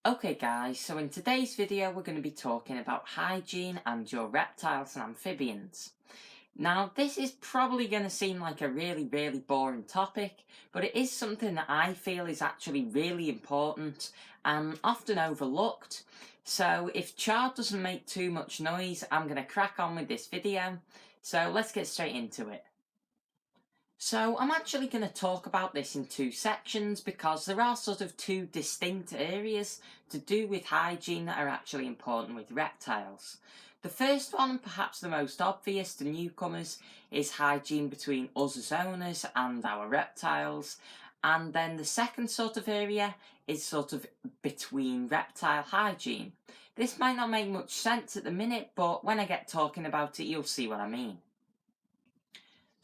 Okay guys, so in today's video we're going to be talking about hygiene and your reptiles and amphibians. Now this is probably going to seem like a really boring topic, but it is something that I feel is actually really important and often overlooked. So if Chard doesn't make too much noise, I'm going to crack on with this video. So let's get straight into it. So I'm actually going to talk about this in two sections because there are sort of two distinct areas to do with hygiene that are actually important with reptiles. The first one, and perhaps the most obvious to newcomers, is hygiene between us as owners and our reptiles. And then the second sort of area is sort of between reptile hygiene. This might not make much sense at the minute, but when I get talking about it, you'll see what I mean.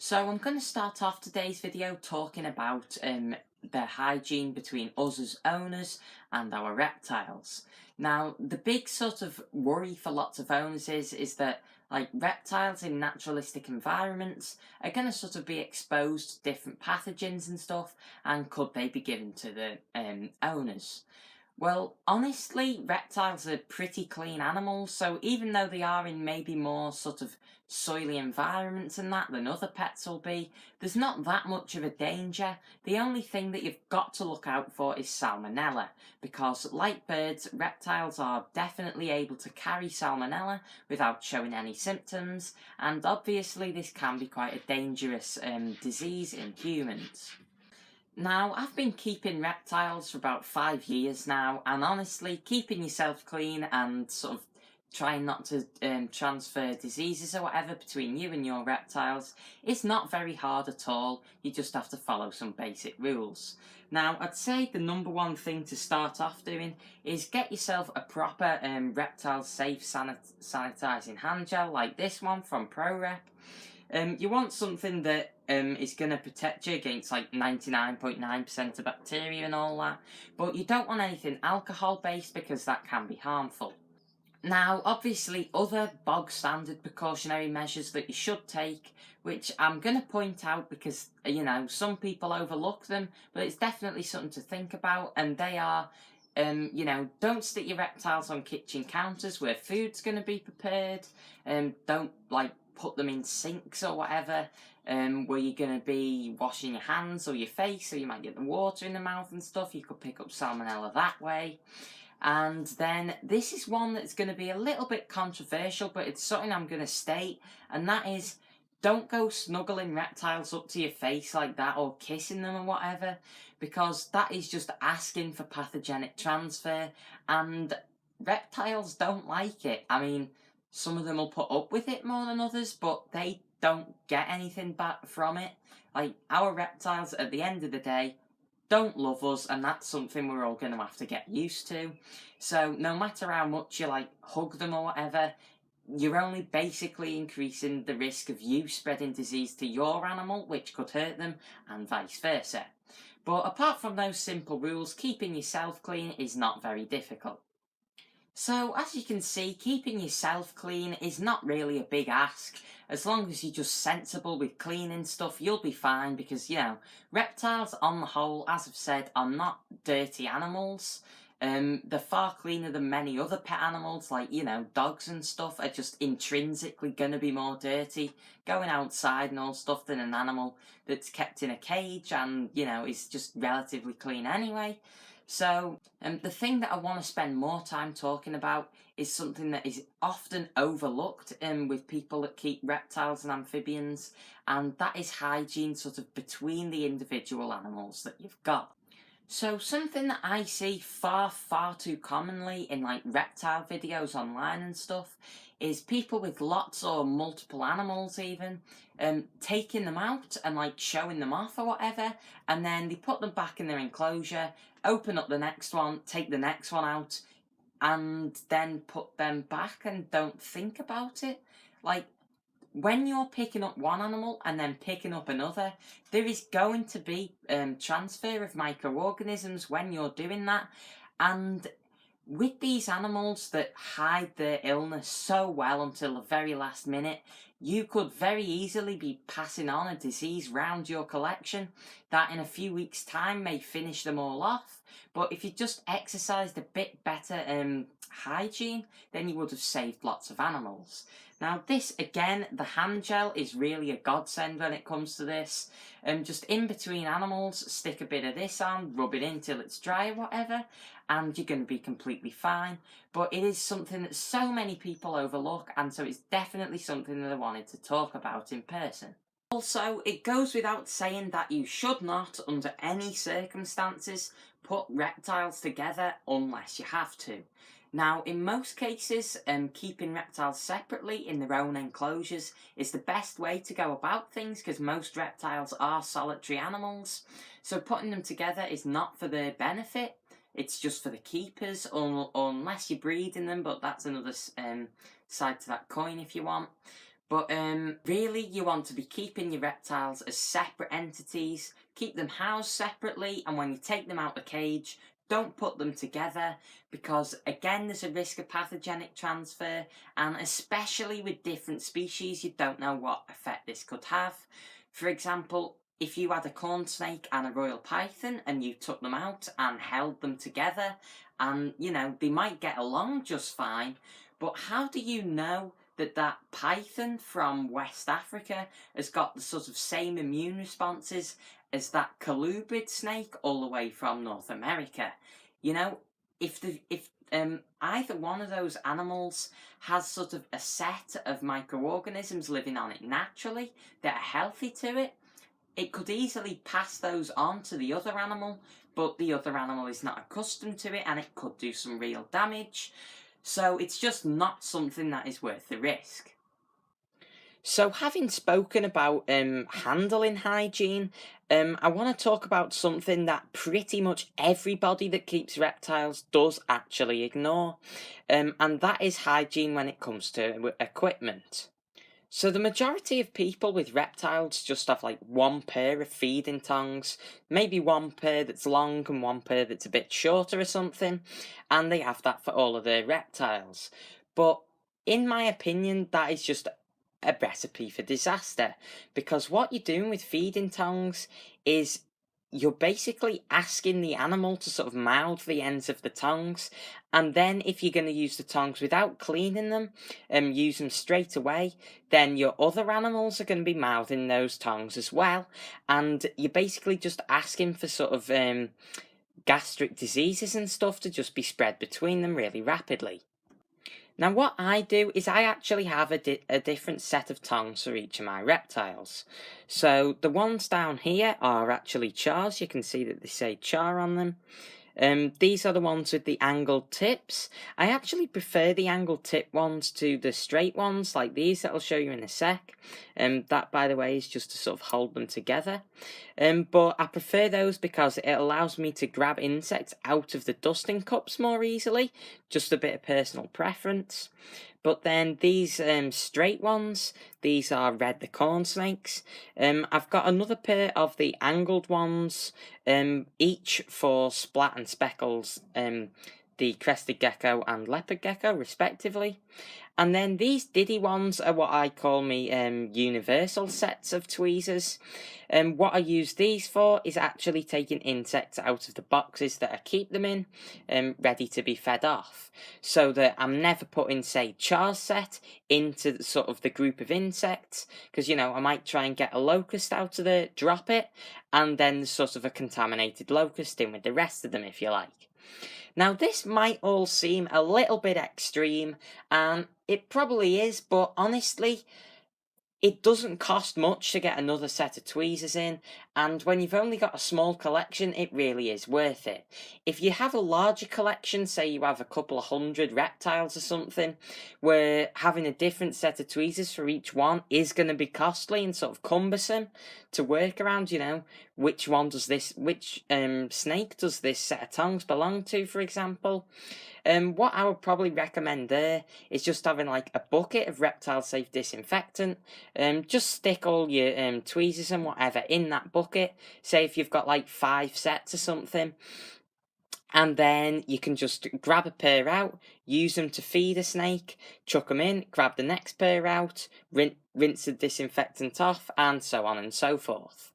So I'm going to start off today's video talking about the hygiene between us as owners and our reptiles. Now, the big sort of worry for lots of owners is that like reptiles in naturalistic environments are going to sort of be exposed to different pathogens and stuff, and could they be given to the owners? Well, honestly, reptiles are pretty clean animals, so even though they are in maybe more sort of soily environments and that than other pets will be, there's not that much of a danger. The only thing that you've got to look out for is salmonella, because like birds, reptiles are definitely able to carry salmonella without showing any symptoms, and obviously this can be quite a dangerous disease in humans. Now, I've been keeping reptiles for about 5 years now, and honestly, keeping yourself clean and sort of trying not to transfer diseases or whatever between you and your reptiles is not very hard at all. You just have to follow some basic rules. Now, I'd say the number one thing to start off doing is get yourself a proper reptile safe sanitising hand gel like this one from ProRep. You want something that is going to protect you against like 99.9% of bacteria and all that, but you don't want anything alcohol based because that can be harmful. Now, obviously, other bog standard precautionary measures that you should take, which I'm going to point out because, you know, some people overlook them, but it's definitely something to think about, and they are, you know, don't stick your reptiles on kitchen counters where food's going to be prepared, don't, like, put them in sinks or whatever, where you're going to be washing your hands or your face, so you might get the water in the mouth and stuff. You could pick up salmonella that way. And then this is one that's going to be a little bit controversial, but it's something I'm going to state, and that is, don't go snuggling reptiles up to your face like that or kissing them or whatever, because that is just asking for pathogenic transfer, and reptiles don't like it. I mean, some of them will put up with it more than others, but they don't get anything back from it. Like, our reptiles, at the end of the day, don't love us, and that's something we're all going to have to get used to. So no matter how much you like hug them or whatever, you're only basically increasing the risk of you spreading disease to your animal, which could hurt them, and vice versa. But apart from those simple rules, keeping yourself clean is not very difficult. So, as you can see, keeping yourself clean is not really a big ask. As long as you're just sensible with cleaning stuff, you'll be fine because, you know, reptiles on the whole, as I've said, are not dirty animals. They're far cleaner than many other pet animals, like, you know, dogs and stuff are just intrinsically going to be more dirty going outside and all stuff than an animal that's kept in a cage and, you know, is just relatively clean anyway. So, the thing that I want to spend more time talking about is something that is often overlooked with people that keep reptiles and amphibians, and that is hygiene sort of between the individual animals that you've got. So something that I see far too commonly in like reptile videos online and stuff is people with lots or multiple animals even taking them out and like showing them off or whatever, and then they put them back in their enclosure, open up the next one, take the next one out, and then put them back and don't think about it. Like, when you're picking up one animal and then picking up another, there is going to be transfer of microorganisms when you're doing that. And with these animals that hide their illness so well until the very last minute, you could very easily be passing on a disease round your collection that in a few weeks' time may finish them all off. But if you just exercised a bit better hygiene, then you would have saved lots of animals. Now this, again, the hand gel is really a godsend when it comes to this. Just in between animals, stick a bit of this on, rub it in till it's dry or whatever, and you're going to be completely fine. But it is something that so many people overlook, and so it's definitely something that I wanted to talk about in person. Also, it goes without saying that you should not, under any circumstances, put reptiles together unless you have to. Now, in most cases, keeping reptiles separately in their own enclosures is the best way to go about things, because most reptiles are solitary animals, so putting them together is not for their benefit. It's just for the keepers, unless you're breeding them, but that's another side to that coin if you want. But really, you want to be keeping your reptiles as separate entities, keep them housed separately, and when you take them out the cage, don't put them together, because again, there's a risk of pathogenic transfer, and especially with different species, you don't know what effect this could have. For example, if you had a corn snake and a royal python and you took them out and held them together, and you know, they might get along just fine, but how do you know that python from West Africa has got the sort of same immune responses as that colubrid snake all the way from North America? You know, if either one of those animals has sort of a set of microorganisms living on it naturally that are healthy to it, it could easily pass those on to the other animal, but the other animal is not accustomed to it and it could do some real damage. So it's just not something that is worth the risk. So having spoken about handling hygiene, I want to talk about something that pretty much everybody that keeps reptiles does actually ignore, and that is hygiene when it comes to equipment. So the majority of people with reptiles just have like one pair of feeding tongs, maybe one pair that's long and one pair that's a bit shorter or something, and they have that for all of their reptiles. But in my opinion, that is just a recipe for disaster, because what you're doing with feeding tongs is you're basically asking the animal to sort of mouth the ends of the tongs, and then if you're going to use the tongs without cleaning them and use them straight away, then your other animals are going to be mouthing those tongs as well, and you're basically just asking for sort of gastric diseases and stuff to just be spread between them really rapidly. Now what I do is I actually have a different set of tongs for each of my reptiles. So the ones down here are actually chars. You can see that they say char on them. These are the ones with the angled tips. I actually prefer the angled tip ones to the straight ones like these that I'll show you in a sec. That, by the way, is just to sort of hold them together. But I prefer those because it allows me to grab insects out of the dusting cups more easily. Just a bit of personal preference. But then these straight ones, these are red the corn snakes. I've got another pair of the angled ones, each for splat and speckles, the crested gecko and leopard gecko respectively. And then these diddy ones are what I call me universal sets of tweezers. What I use these for is actually taking insects out of the boxes that I keep them in, ready to be fed off. So that I'm never putting, say, char's set into sort of the group of insects, because, you know, I might try and get a locust out of there, drop it, and then sort of a contaminated locust in with the rest of them, if you like. Now this might all seem a little bit extreme, and it probably is, but honestly, it doesn't cost much to get another set of tweezers in, and when you've only got a small collection, it really is worth it. If you have a larger collection, say you have a couple of hundred reptiles or something, where having a different set of tweezers for each one is going to be costly and sort of cumbersome to work around, you know, which snake does this set of tongs belong to, for example. What I would probably recommend there is just having like a bucket of reptile safe disinfectant. Just stick all your tweezers and whatever in that bucket. Say if you've got like 5 sets or something, And then you can just grab a pair out, use them to feed a snake, chuck them in, grab the next pair out, rinse the disinfectant off, and so on and so forth.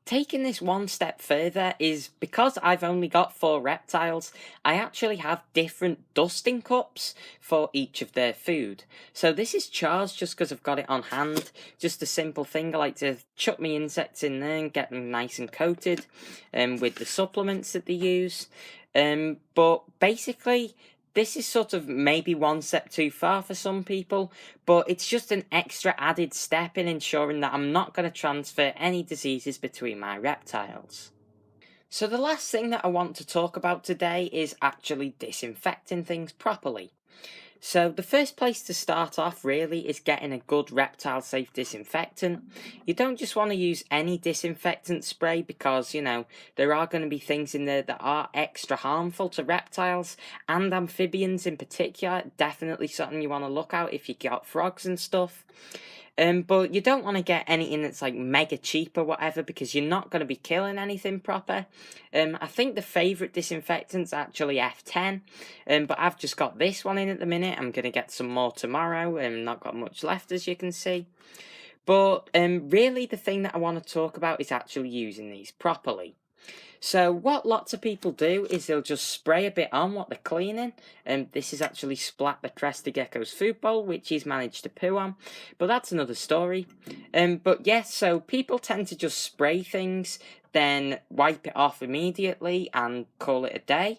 Taking this one step further is because I've only got 4 reptiles, I actually have different dusting cups for each of their food. So this is charged just because I've got it on hand. Just a simple thing, I like to chuck my insects in there and get them nice and coated with the supplements that they use. But basically, this is sort of maybe one step too far for some people, but it's just an extra added step in ensuring that I'm not going to transfer any diseases between my reptiles. So the last thing that I want to talk about today is actually disinfecting things properly. So the first place to start off really is getting a good reptile safe disinfectant. You don't just want to use any disinfectant spray because, there are going to be things in there that are extra harmful to reptiles and amphibians in particular. Definitely something you want to look out if you got frogs and stuff. But you don't want to get anything that's like mega cheap or whatever because you're not going to be killing anything proper. I think the favourite disinfectant's actually F10, but I've just got this one in at the minute. I'm going to get some more tomorrow and not got much left, as you can see. But really the thing that I want to talk about is actually using these properly. So what lots of people do is they'll just spray a bit on what they're cleaning, and this is actually Splat the Crested Gecko's food bowl, which he's managed to poo on, but that's another story. But yes, so people tend to just spray things, then wipe it off immediately and call it a day.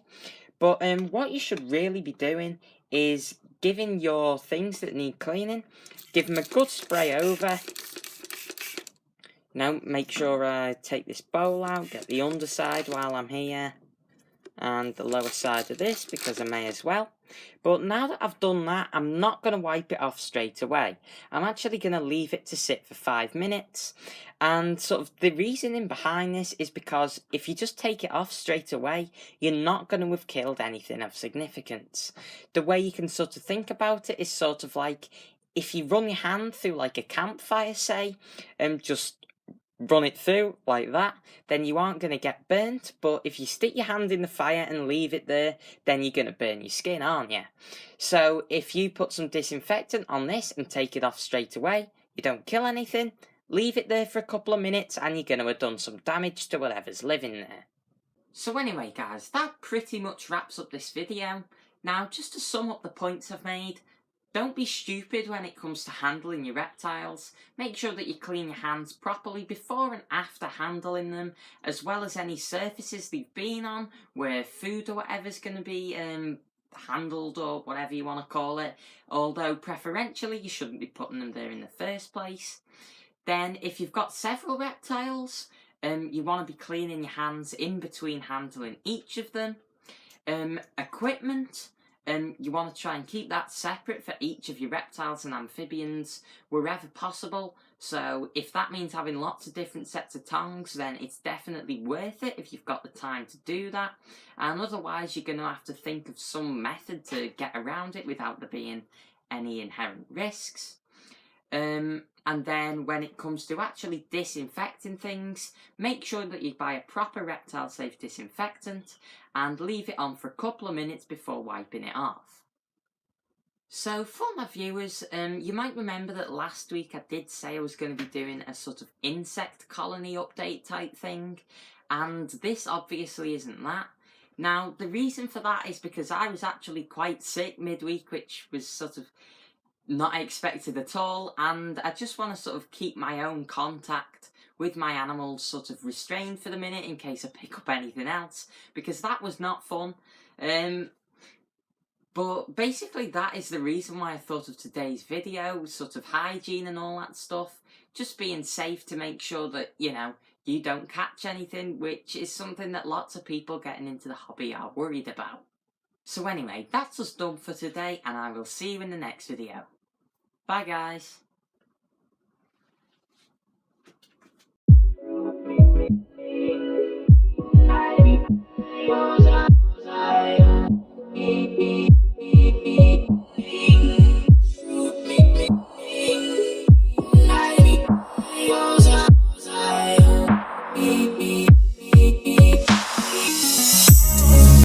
But what you should really be doing is giving your things that need cleaning, give them a good spray over. Now, make sure I take this bowl out, get the underside while I'm here, and the lower side of this, because I may as well. But now that I've done that, I'm not going to wipe it off straight away. I'm actually going to leave it to sit for 5 minutes. And sort of the reasoning behind this is because if you just take it off straight away, you're not going to have killed anything of significance. The way you can sort of think about it is sort of like, if you run your hand through like a campfire, say, and just run it through like that, then you aren't going to get burnt. But if you stick your hand in the fire and leave it there, then you're going to burn your skin, aren't you? So if you put some disinfectant on this and take it off straight away, you don't kill anything, leave it there for a couple of minutes and you're going to have done some damage to whatever's living there. So anyway guys, that pretty much wraps up this video. Now just to sum up the points I've made, don't be stupid when it comes to handling your reptiles. Make sure that you clean your hands properly before and after handling them, as well as any surfaces they've been on, where food or whatever's going to be handled or whatever you want to call it, although preferentially you shouldn't be putting them there in the first place. Then if you've got several reptiles, you want to be cleaning your hands in between handling each of them. Equipment. You want to try and keep that separate for each of your reptiles and amphibians wherever possible. So if that means having lots of different sets of tongs, then it's definitely worth it if you've got the time to do that. And otherwise you're going to have to think of some method to get around it without there being any inherent risks. And then when it comes to actually disinfecting things, make sure that you buy a proper reptile safe disinfectant and leave it on for a couple of minutes before wiping it off. So for my viewers, you might remember that last week I did say I was going to be doing a sort of insect colony update type thing, and this obviously isn't that. Now the reason for that is because I was actually quite sick midweek, which was sort of not expected at all, and I just want to sort of keep my own contact with my animals sort of restrained for the minute in case I pick up anything else, because that was not fun. But basically that is the reason why I thought of today's video, sort of hygiene and all that stuff, just being safe to make sure that, you don't catch anything, which is something that lots of people getting into the hobby are worried about. So anyway, that's us done for today, and I will see you in the next video. Bye guys.